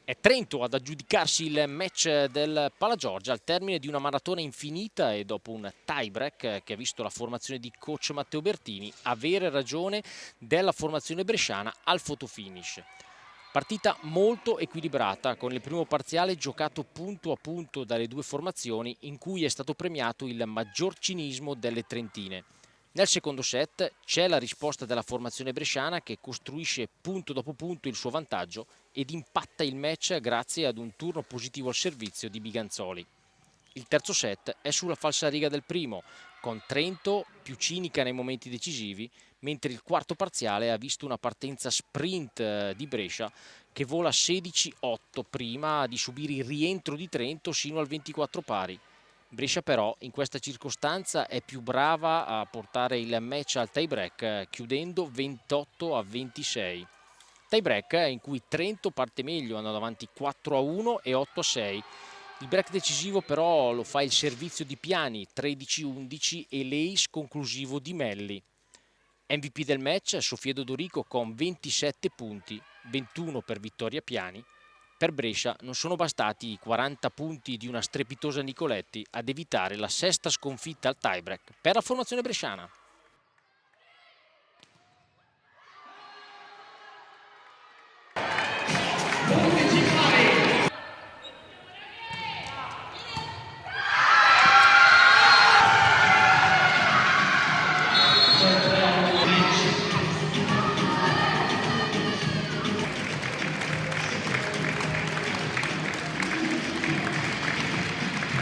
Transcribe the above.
È Trento ad aggiudicarsi il match del Palagiorgia al termine di una maratona infinita e dopo un tie-break che ha visto la formazione di coach Matteo Bertini avere ragione della formazione bresciana al fotofinish. Partita molto equilibrata, con il primo parziale giocato punto a punto dalle due formazioni, in cui è stato premiato il maggior cinismo delle trentine. Nel secondo set c'è la risposta della formazione bresciana che costruisce punto dopo punto il suo vantaggio ed impatta il match grazie ad un turno positivo al servizio di Biganzoli. Il terzo set è sulla falsariga del primo, con Trento più cinica nei momenti decisivi, mentre il quarto parziale ha visto una partenza sprint di Brescia che vola 16-8 prima di subire il rientro di Trento sino al 24 pari. Brescia però in questa circostanza è più brava a portare il match al tie-break chiudendo 28-26. Tie-break in cui Trento parte meglio, andando avanti 4-1 e 8-6. Il break decisivo però lo fa il servizio di Piani 13-11 e l'ace conclusivo di Melli. MVP del match Sofia Dodorico con 27 punti, 21 per Vittoria Piani. Per Brescia non sono bastati i 40 punti di una strepitosa Nicoletti ad evitare la sesta sconfitta al tiebreak per la formazione bresciana.